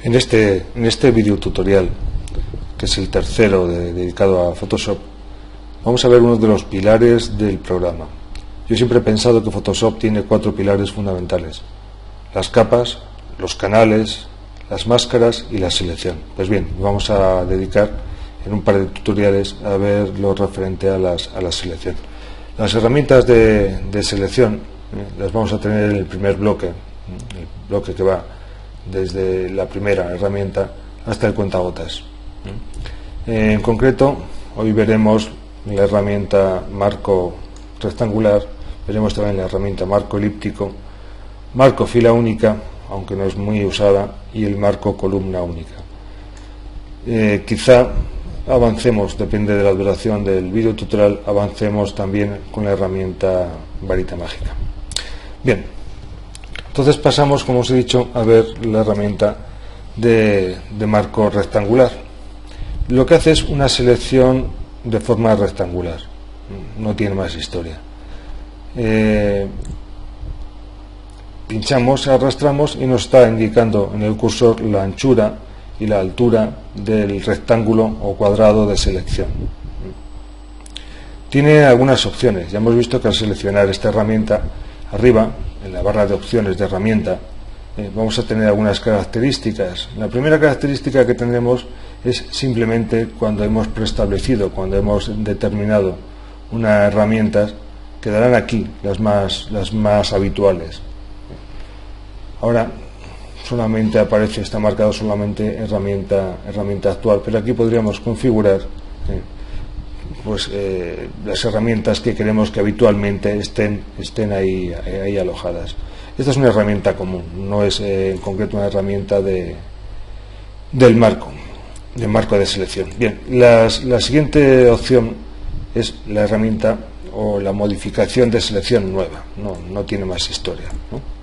En este video tutorial, que es el tercero dedicado a Photoshop, vamos a ver uno de los pilares del programa. Yo siempre he pensado que Photoshop tiene 4 pilares fundamentales: las capas, los canales, las máscaras y la selección. Pues bien, vamos a dedicar en un par de tutoriales a ver lo referente a la selección. Las herramientas de selección las vamos a tener en el primer bloque, el bloque que va desde la primera herramienta hasta el cuentagotas. En concreto, hoy veremos la herramienta marco rectangular, veremos también la herramienta marco elíptico, marco fila única, aunque no es muy usada, y el marco columna única. Quizá avancemos, depende de la duración del video tutorial, avancemos también con la herramienta varita mágica. Bien, entonces pasamos, como os he dicho, a ver la herramienta de marco rectangular. Lo que hace es una selección de forma rectangular, no tiene más historia. Pinchamos, arrastramos y nos está indicando en el cursor la anchura y la altura del rectángulo o cuadrado de selección. Tiene algunas opciones. Ya hemos visto que al seleccionar esta herramienta, arriba en la barra de opciones de herramienta, vamos a tener algunas características. La primera característica que tendremos es simplemente cuando hemos preestablecido, cuando hemos determinado una herramienta, quedarán aquí las más habituales. Ahora solamente aparece, está marcado solamente herramienta actual, pero aquí podríamos configurar las herramientas que queremos que habitualmente estén ahí alojadas. Esta es una herramienta común, no es en concreto una herramienta del marco de selección. Bien, la siguiente opción es la herramienta o la modificación de selección nueva, no tiene más historia, ¿no?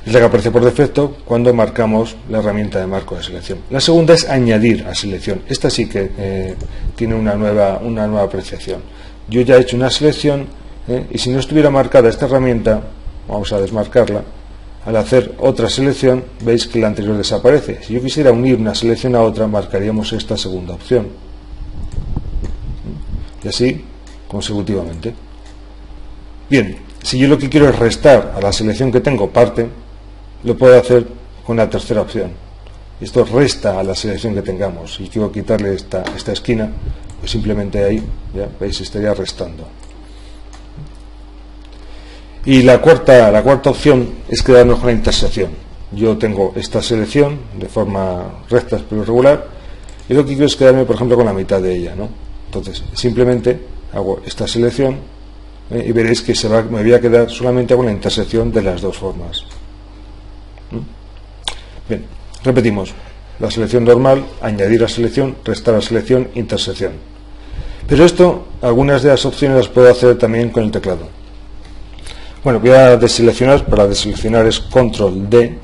Es la que aparece por defecto cuando marcamos la herramienta de marco de selección. La segunda es añadir a selección. Esta sí que tiene una nueva apreciación. Yo ya he hecho una selección y si no estuviera marcada esta herramienta, vamos a desmarcarla, al hacer otra selección veis que la anterior desaparece. Si yo quisiera unir una selección a otra, marcaríamos esta segunda opción. Y así consecutivamente. Bien, si yo lo que quiero es restar a la selección que tengo parte, lo puedo hacer con la tercera opción. Esto resta a la selección que tengamos. Si quiero quitarle esta esquina, pues simplemente ahí, ya veis, estaría restando. Y la cuarta opción es quedarnos con la intersección. Yo tengo esta selección de forma recta pero irregular y lo que quiero es quedarme, por ejemplo, con la mitad de ella, ¿no? Entonces simplemente hago esta selección y veréis que me voy a quedar solamente con la intersección de las dos formas. Bien, repetimos: la selección normal, añadir a selección, restar a selección, intersección. Pero esto, algunas de las opciones las puedo hacer también con el teclado. Bueno, voy a deseleccionar. Para deseleccionar es Control D,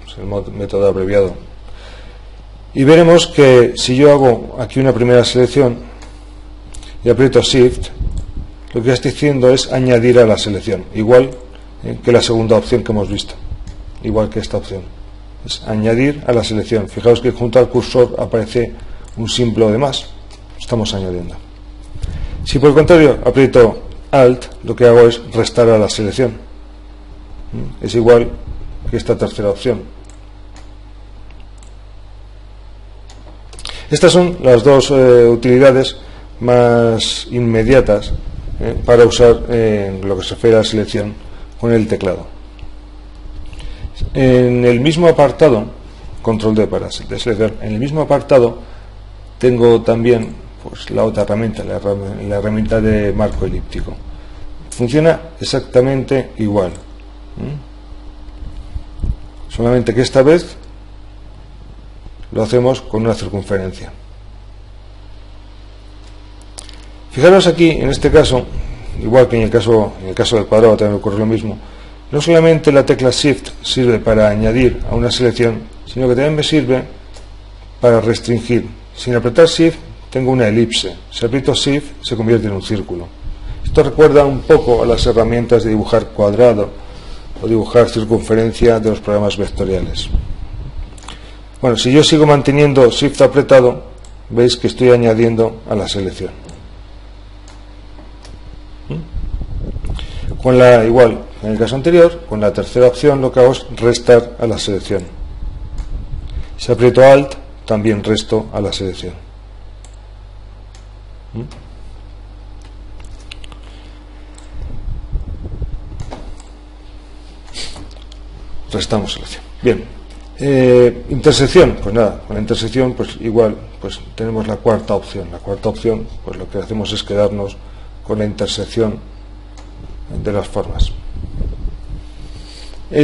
es el método abreviado, y veremos que si yo hago aquí una primera selección y aprieto Shift, lo que estoy haciendo es añadir a la selección, igual que la segunda opción que hemos visto, igual que esta opción, es añadir a la selección. Fijaos que junto al cursor aparece un símbolo de más, estamos añadiendo. Si por el contrario aprieto Alt, lo que hago es restar a la selección, es igual que esta tercera opción. Estas son las dos utilidades más inmediatas para usar lo que se refiere a la selección con el teclado. En el mismo apartado, Control D para deseleccionar, en el mismo apartado tengo también pues la otra herramienta, la herramienta de marco elíptico. Funciona exactamente igual, solamente que esta vez lo hacemos con una circunferencia. Fijaros aquí, en este caso, igual que en el caso del cuadrado también ocurre lo mismo. No solamente la tecla Shift sirve para añadir a una selección, sino que también me sirve para restringir. Sin apretar Shift tengo una elipse. Si aprieto Shift se convierte en un círculo. Esto recuerda un poco a las herramientas de dibujar cuadrado o dibujar circunferencia de los programas vectoriales. Bueno, si yo sigo manteniendo Shift apretado, veis que estoy añadiendo a la selección. Igual, en el caso anterior, con la tercera opción lo que hago es restar a la selección. Si aprieto Alt, también resto a la selección. Restamos selección. Bien. Intersección, pues nada, con la intersección pues igual, pues tenemos la cuarta opción. La cuarta opción, pues lo que hacemos es quedarnos con la intersección de las formas.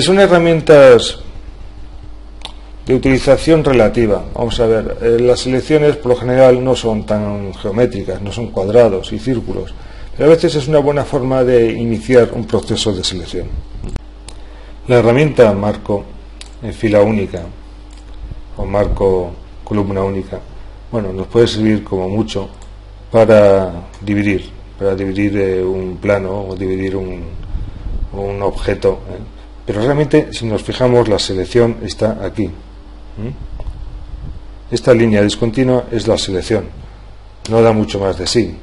Son herramientas de utilización relativa. Vamos a ver, las selecciones por lo general no son tan geométricas, no son cuadrados y círculos, pero a veces es una buena forma de iniciar un proceso de selección. La herramienta marco en fila única o marco columna única, bueno, nos puede servir como mucho para dividir un plano o dividir un objeto, pero realmente si nos fijamos la selección está aquí. Esta línea discontinua es la selección, no da mucho más de sí.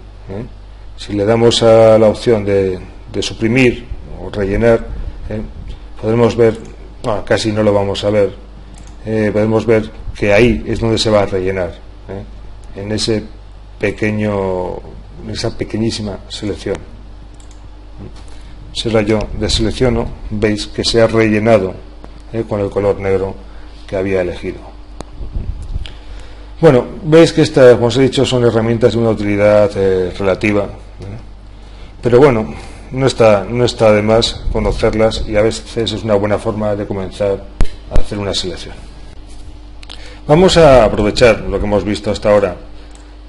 Si le damos a la opción de suprimir o rellenar, podemos ver, casi no lo vamos a ver, podemos ver que ahí es donde se va a rellenar, en esa pequeñísima selección. Si ahora yo deselecciono, veis que se ha rellenado con el color negro que había elegido. Bueno, veis que estas, como os he dicho, son herramientas de una utilidad relativa, pero bueno, no está de más conocerlas, y a veces es una buena forma de comenzar a hacer una selección. Vamos a aprovechar lo que hemos visto hasta ahora,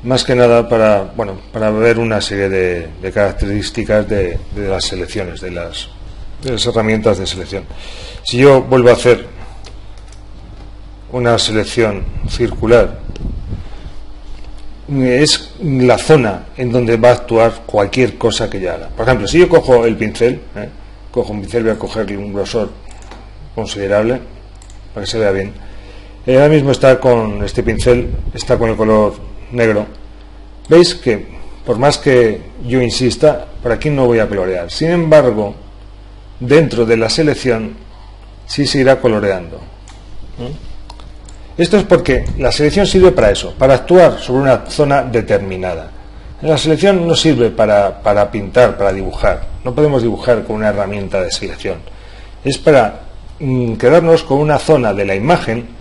más que nada para ver una serie de características de las selecciones, de las herramientas de selección. Si yo vuelvo a hacer una selección circular, es la zona en donde va a actuar cualquier cosa que yo haga. Por ejemplo, si yo cojo el pincel, cojo un pincel, voy a cogerle un grosor considerable para que se vea bien. Ahora mismo está con este pincel, está con el color negro. Veis que por más que yo insista, por aquí no voy a colorear. Sin embargo, dentro de la selección sí se irá coloreando. Esto es porque la selección sirve para eso, para actuar sobre una zona determinada. La selección no sirve para pintar, para dibujar. No podemos dibujar con una herramienta de selección. Es para quedarnos con una zona de la imagen,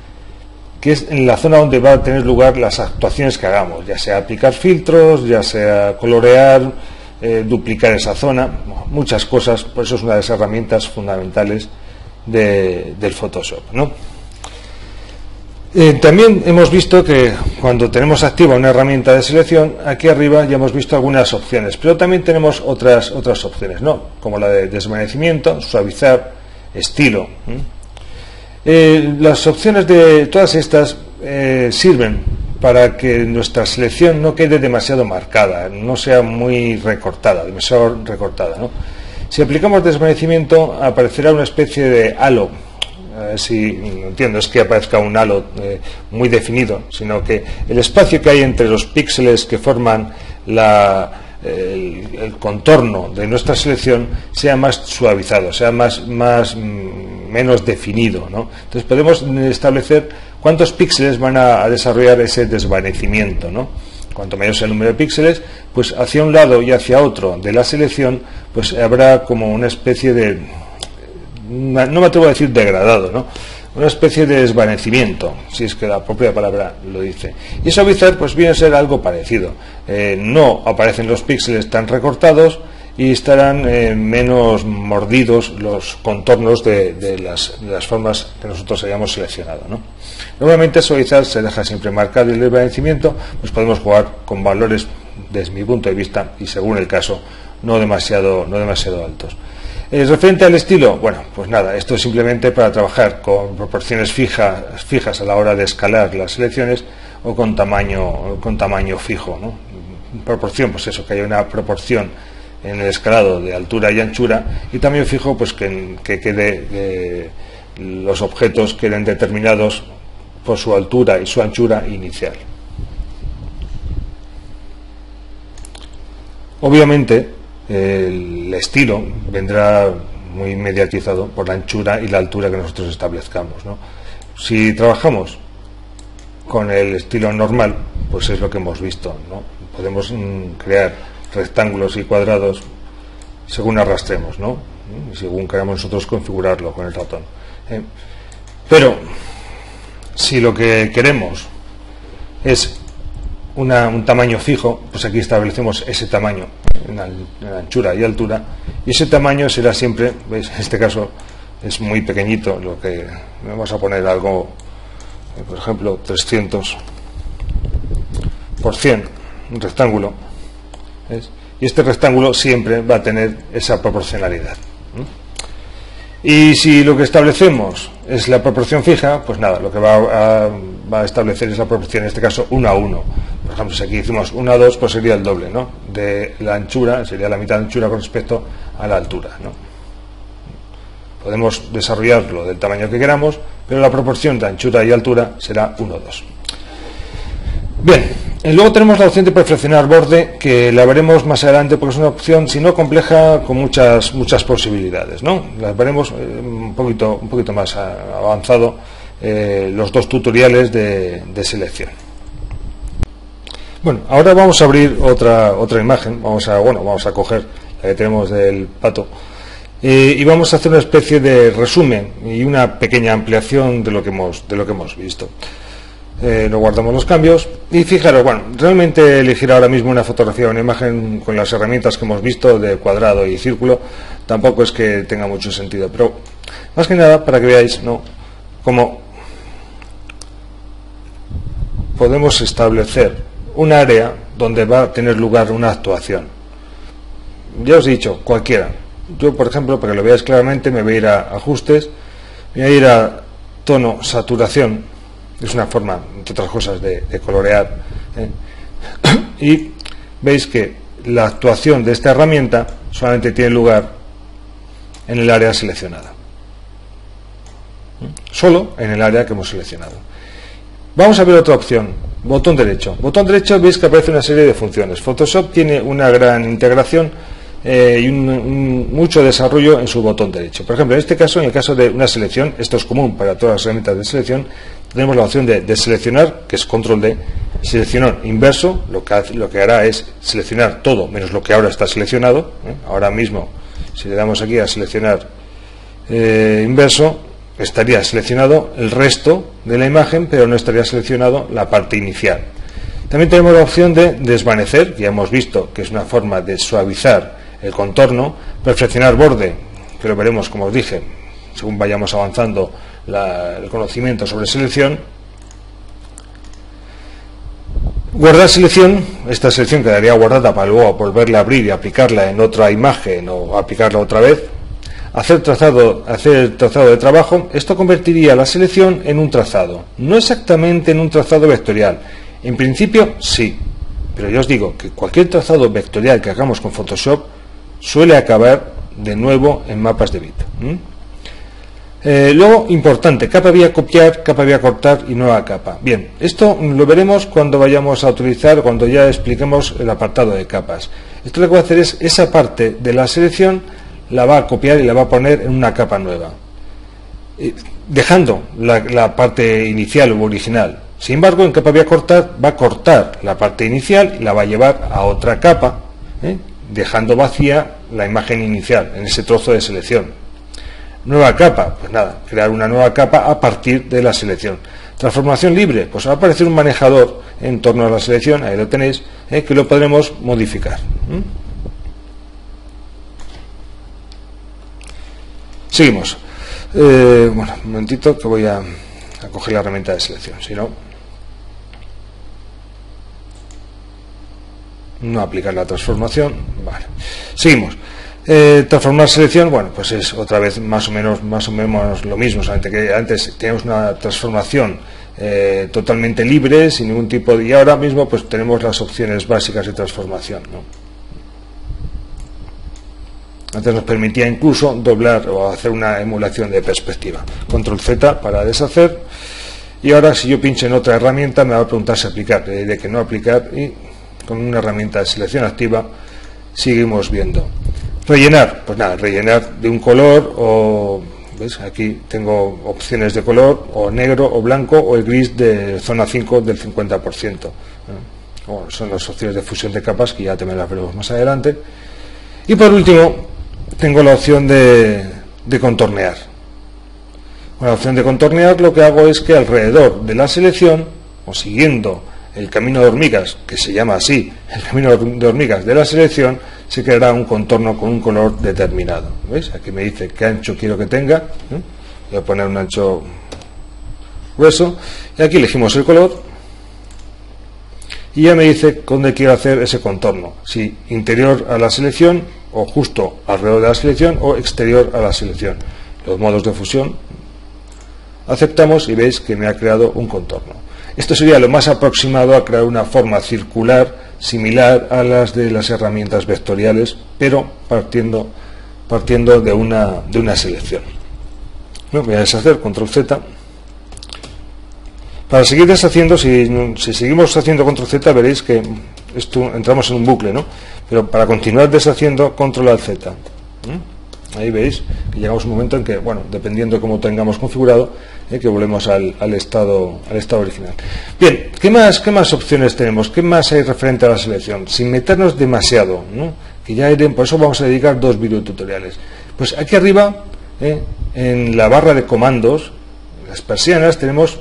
que es en la zona donde va a tener lugar las actuaciones que hagamos, ya sea aplicar filtros, ya sea colorear, duplicar esa zona, muchas cosas. Por eso es una de las herramientas fundamentales del Photoshop, ¿no? También hemos visto que cuando tenemos activa una herramienta de selección, aquí arriba ya hemos visto algunas opciones, pero también tenemos otras opciones, ¿no? Como la de desvanecimiento, suavizar, estilo. Las opciones de todas estas sirven para que nuestra selección no quede demasiado marcada, no sea muy recortada, demasiado recortada, ¿no? Si aplicamos desvanecimiento, aparecerá una especie de halo. Si no entiendo es que aparezca un halo muy definido, sino que el espacio que hay entre los píxeles que forman el contorno de nuestra selección sea más suavizado, sea menos definido, ¿no? Entonces podemos establecer cuántos píxeles van a desarrollar ese desvanecimiento, ¿no? Cuanto mayor sea el número de píxeles, pues hacia un lado y hacia otro de la selección, pues habrá como una especie de, no me atrevo a decir degradado, ¿no? Una especie de desvanecimiento, si es que la propia palabra lo dice. Y suavizar pues viene a ser algo parecido. No aparecen los píxeles tan recortados y estarán menos mordidos los contornos de las formas que nosotros hayamos seleccionado, ¿no? Normalmente suavizar se deja siempre marcado el desvanecimiento, pues podemos jugar con valores, desde mi punto de vista y según el caso, no demasiado altos. Referente al estilo, bueno, pues nada, esto es simplemente para trabajar con proporciones fijas a la hora de escalar las selecciones o con tamaño fijo, ¿no? Proporción, pues eso, que haya una proporción en el escalado de altura y anchura, y también fijo, pues que los objetos queden determinados por su altura y su anchura inicial. Obviamente el estilo vendrá muy mediatizado por la anchura y la altura que nosotros establezcamos, ¿no? Si trabajamos con el estilo normal, pues es lo que hemos visto, ¿no? Podemos crear rectángulos y cuadrados según arrastremos, ¿no? Y según queramos nosotros configurarlo con el ratón. Pero si lo que queremos es un tamaño fijo, pues aquí establecemos ese tamaño en anchura y altura, y ese tamaño será siempre, ¿veis? En este caso es muy pequeñito, lo que vamos a poner algo, por ejemplo, 300 por 100, un rectángulo, ¿ves? Y este rectángulo siempre va a tener esa proporcionalidad. Y si lo que establecemos es la proporción fija, pues nada, lo que va a establecer es la proporción, en este caso 1 a 1. Por ejemplo, si aquí hicimos 1 a 2, pues sería el doble, ¿no? De la anchura, sería la mitad de anchura con respecto a la altura, ¿no? Podemos desarrollarlo del tamaño que queramos, pero la proporción de anchura y altura será 1 a 2. Bien, luego tenemos la opción de perfeccionar borde, que la veremos más adelante porque es una opción, si no compleja, con muchas posibilidades, ¿no? Las veremos un poquito más avanzado los dos tutoriales de selección. Bueno, ahora vamos a abrir otra imagen, vamos a coger la que tenemos del pato y vamos a hacer una especie de resumen y una pequeña ampliación de lo que hemos visto. Nos guardamos los cambios y fijaros, bueno, realmente elegir ahora mismo una fotografía o una imagen con las herramientas que hemos visto de cuadrado y círculo tampoco es que tenga mucho sentido, pero más que nada para que veáis, ¿no?, cómo podemos establecer un área donde va a tener lugar una actuación. Ya os he dicho, cualquiera. Yo, por ejemplo, para que lo veáis claramente, me voy a ir a ajustes, me voy a ir a tono saturación. Es una forma, entre otras cosas, de colorear, y veis que la actuación de esta herramienta solamente tiene lugar en el área seleccionada, solo en el área que hemos seleccionado. Vamos a ver otra opción, botón derecho. Botón derecho, veis que aparece una serie de funciones. Photoshop tiene una gran integración y mucho desarrollo en su botón derecho. Por ejemplo, en este caso, en el caso de una selección, esto es común para todas las herramientas de selección, tenemos la opción de seleccionar, que es control D, seleccionar inverso, lo que hará es seleccionar todo menos lo que ahora está seleccionado. Ahora mismo, si le damos aquí a seleccionar inverso, estaría seleccionado el resto de la imagen, pero no estaría seleccionado la parte inicial. También tenemos la opción de desvanecer, que ya hemos visto que es una forma de suavizar el contorno, perfeccionar borde, que lo veremos, como os dije, según vayamos avanzando el conocimiento sobre selección. Guardar selección, esta selección quedaría guardada para luego volverla a abrir y aplicarla en otra imagen o aplicarla otra vez. Hacer trazado de trabajo, esto convertiría la selección en un trazado, no exactamente en un trazado vectorial. En principio sí, pero yo os digo que cualquier trazado vectorial que hagamos con Photoshop suele acabar de nuevo en mapas de bit. Luego, importante, capa vía copiar, capa vía cortar y nueva capa. Bien, esto lo veremos cuando vayamos a utilizar, cuando ya expliquemos el apartado de capas. Esto lo que va a hacer es, esa parte de la selección la va a copiar y la va a poner en una capa nueva, dejando la parte inicial o original. Sin embargo, en capa vía cortar va a cortar la parte inicial y la va a llevar a otra capa, dejando vacía la imagen inicial en ese trozo de selección. Nueva capa, pues nada, crear una nueva capa a partir de la selección. Transformación libre, pues va a aparecer un manejador en torno a la selección, ahí lo tenéis, que lo podremos modificar. Seguimos. Bueno, un momentito que voy a coger la herramienta de selección, si no aplicar la transformación. Vale. Seguimos. Transformar selección, bueno, pues es otra vez más o menos lo mismo, solamente que antes teníamos una transformación totalmente libre, sin ningún tipo de, y ahora mismo pues tenemos las opciones básicas de transformación, ¿no? Antes nos permitía incluso doblar o hacer una emulación de perspectiva. Control Z para deshacer. y ahora si yo pincho en otra herramienta me va a preguntar si aplicar, le diré que no aplicar, y con una herramienta de selección activa seguimos viendo. Rellenar, pues nada, rellenar de un color, o ¿ves? Aquí tengo opciones de color, o negro o blanco, o el gris de zona 5 del 50%. Bueno, son las opciones de fusión de capas que ya también las veremos más adelante. Y por último tengo la opción de contornear. Con la opción de contornear lo que hago es que alrededor de la selección, o siguiendo el camino de hormigas, que se llama así, el camino de hormigas de la selección, se creará un contorno con un color determinado. ¿Veis? Aquí me dice qué ancho quiero que tenga. Voy a poner un ancho grueso, y aquí elegimos el color, y ya me dice dónde quiero hacer ese contorno, si interior a la selección, o justo alrededor de la selección, o exterior a la selección. Los modos de fusión, aceptamos y veis que me ha creado un contorno. Esto sería lo más aproximado a crear una forma circular similar a las de las herramientas vectoriales, pero partiendo de una selección. Bueno, voy a deshacer, control Z. Para seguir deshaciendo, si seguimos haciendo control Z, veréis que entramos en un bucle, ¿no? Pero para continuar deshaciendo, control al Z. Ahí veis que llegamos a un momento en que, bueno, dependiendo de cómo tengamos configurado, que volvemos al estado original. Bien, ¿qué más opciones tenemos? ¿Qué más hay referente a la selección? Sin meternos demasiado, ¿no? Que ya iremos, por eso vamos a dedicar 2 videotutoriales. Pues aquí arriba, en la barra de comandos, en las persianas, tenemos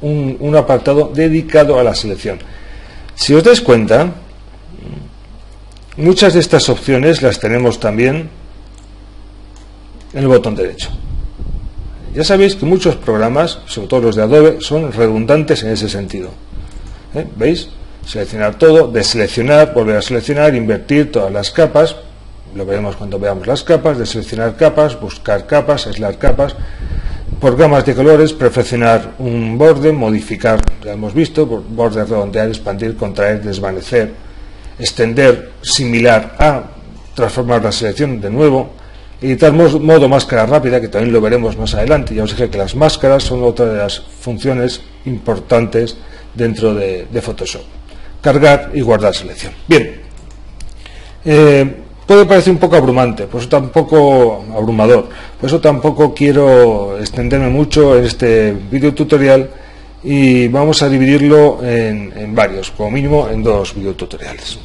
un apartado dedicado a la selección. Si os dais cuenta, muchas de estas opciones las tenemos también en el botón derecho. Ya sabéis que muchos programas, sobre todo los de Adobe, son redundantes en ese sentido. ¿Veis? Seleccionar todo, deseleccionar, volver a seleccionar, invertir todas las capas. Lo veremos cuando veamos las capas, deseleccionar capas, buscar capas, aislar capas. Por gamas de colores, perfeccionar un borde, modificar, ya hemos visto, borde, redondear, expandir, contraer, desvanecer, extender, similar a, transformar la selección de nuevo. Editar modo máscara rápida, que también lo veremos más adelante. Ya os dije que las máscaras son otra de las funciones importantes dentro de Photoshop. Cargar y guardar selección. Bien, puede parecer un poco abrumante, por eso tampoco abrumador, por eso tampoco quiero extenderme mucho en este video tutorial, y vamos a dividirlo en varios, como mínimo en 2 videotutoriales.